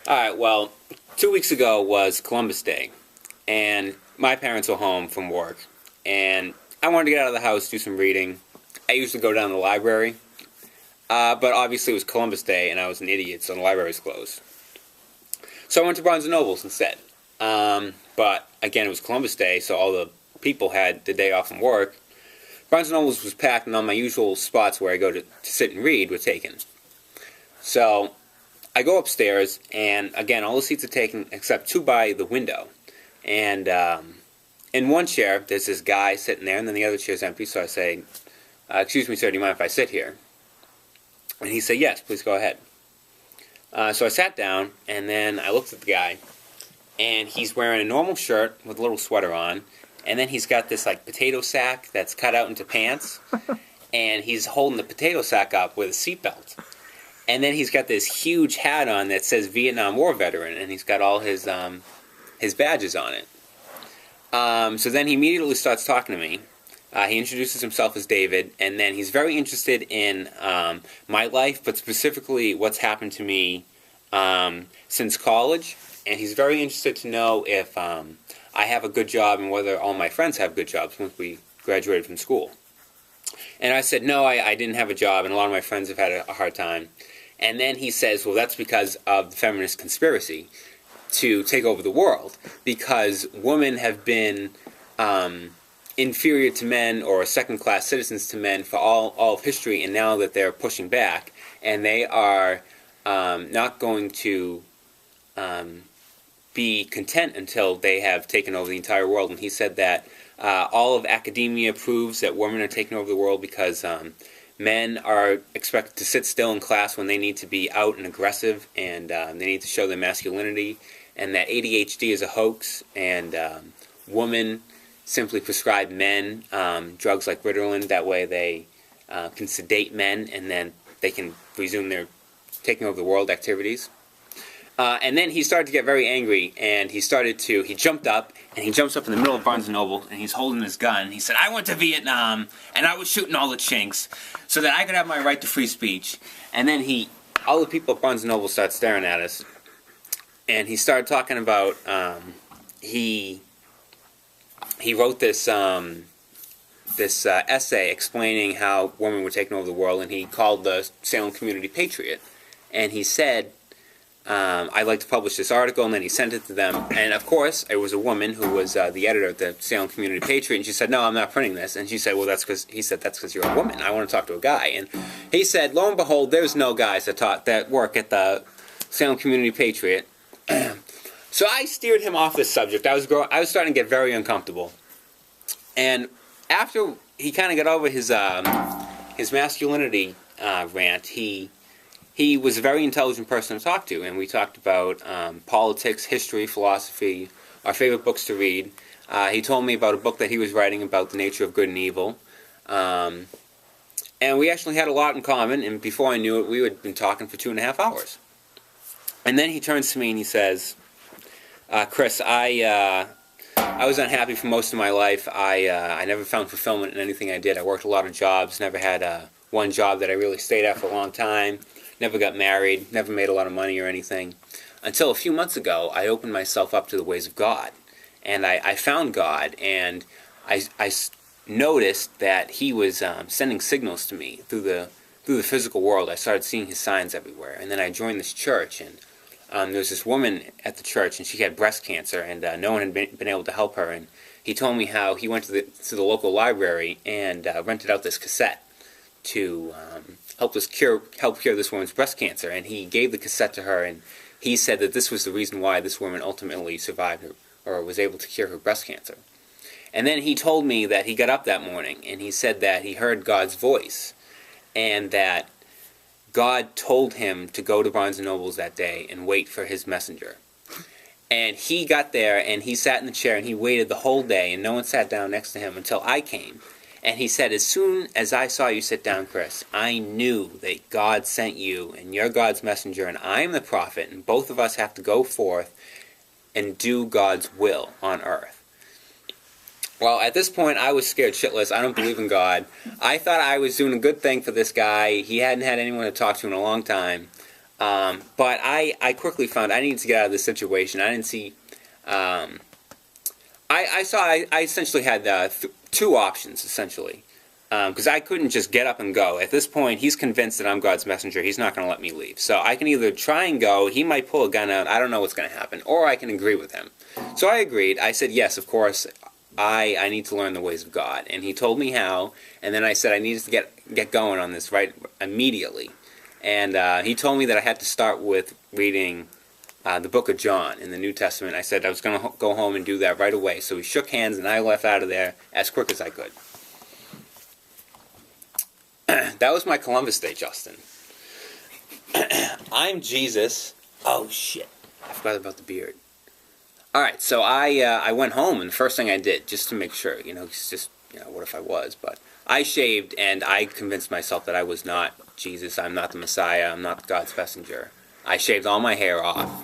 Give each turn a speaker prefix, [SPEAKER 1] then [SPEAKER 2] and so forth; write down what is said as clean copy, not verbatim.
[SPEAKER 1] Alright, well, 2 weeks ago was Columbus Day, and my parents were home from work, and I wanted to get out of the house, do some reading. I usually go down to the library, but obviously it was Columbus Day, and I was an idiot, so the library was closed. So I went to Barnes & Noble's instead. But, again, it was Columbus Day, so all the people had the day off from work. Barnes & Noble's was packed, and all my usual spots where I go to sit and read were taken. So I go upstairs, and again, all the seats are taken except two by the window. And in one chair, there's this guy sitting there, and then the other chair's empty, so I say, excuse me, sir, do you mind if I sit here? And he said, yes, please go ahead. So I sat down, and then I looked at the guy, and he's wearing a normal shirt with a little sweater on, and then he's got this, like, potato sack that's cut out into pants, and he's holding the potato sack up with a seatbelt. And then he's got this huge hat on that says Vietnam War veteran, and he's got all his badges on it. So then he immediately starts talking to me. He introduces himself as David, and then he's very interested in my life, but specifically what's happened to me since college. And he's very interested to know if I have a good job and whether all my friends have good jobs once we graduated from school. And I said, no, I didn't have a job, and a lot of my friends have had a hard time. And then he says, well, that's because of the feminist conspiracy to take over the world, because women have been inferior to men or second-class citizens to men for all of history, and now that they're pushing back, and they are not going to be content until they have taken over the entire world. And he said that all of academia proves that women are taking over the world because men are expected to sit still in class when they need to be out and aggressive, and they need to show their masculinity, and that ADHD is a hoax, and women simply prescribe men drugs like Ritalin. That way they can sedate men, and then they can resume their taking over the world activities. And then he started to get very angry, and he jumped up, and he jumps up in the middle of Barnes & Noble, and he's holding his gun. He said, I went to Vietnam, and I was shooting all the chinks so that I could have my right to free speech. And then all the people at Barnes & Noble started staring at us, and he started talking about, he wrote this essay explaining how women were taking over the world, and he called the Salem Community Patriot. And he said, I'd like to publish this article, and then he sent it to them. And, of course, it was a woman who was the editor of the Salem Community Patriot, and she said, no, I'm not printing this. And she said, well, that's because you're a woman. I want to talk to a guy. And he said, lo and behold, there's no guys that work at the Salem Community Patriot. So I steered him off this subject. I was starting to get very uncomfortable. And after he kind of got over his masculinity rant, he was a very intelligent person to talk to, and we talked about politics, history, philosophy, our favorite books to read. He told me about a book that he was writing about the nature of good and evil. And we actually had a lot in common, and before I knew it, we had been talking for 2.5 hours. And then he turns to me and he says, Chris, I was unhappy for most of my life. I never found fulfillment in anything I did. I worked a lot of jobs, never had one job that I really stayed at for a long time. Never got married, never made a lot of money or anything. Until a few months ago, I opened myself up to the ways of God. And I found God, and I noticed that He was sending signals to me through the physical world. I started seeing His signs everywhere. And then I joined this church, and there was this woman at the church, and she had breast cancer, and no one had been able to help her. And he told me how he went to the local library and rented out this cassette to help cure this woman's breast cancer, and he gave the cassette to her, and he said that this was the reason why this woman ultimately survived or was able to cure her breast cancer. And then he told me that he got up that morning, and he said that he heard God's voice, and that God told him to go to Barnes & Noble's that day and wait for his messenger. And he got there, and he sat in the chair, and he waited the whole day, and no one sat down next to him until I came. And he said, as soon as I saw you sit down, Chris, I knew that God sent you, and you're God's messenger, and I'm the prophet, and both of us have to go forth and do God's will on earth. Well, at this point, I was scared shitless. I don't believe in God. I thought I was doing a good thing for this guy. He hadn't had anyone to talk to in a long time. But I quickly found I needed to get out of this situation. I didn't see. I essentially had two options essentially, because I couldn't just get up and go. At this point, he's convinced that I'm God's messenger. He's not going to let me leave. So I can either try and go. He might pull a gun out. I don't know what's going to happen. Or I can agree with him. So I agreed. I said yes, of course. I need to learn the ways of God, and he told me how. And then I said I needed to get going on this right immediately. And he told me that I had to start with reading the book of John in the New Testament. I said I was going to go home and do that right away. So we shook hands, and I left out of there as quick as I could. That was my Columbus Day, Justin. I'm Jesus. Oh, shit. I forgot about the beard. Alright, so I went home, and the first thing I did, just to make sure, it's just, what if I was, but I shaved, and I convinced myself that I was not Jesus, I'm not the Messiah, I'm not God's messenger. I shaved all my hair off,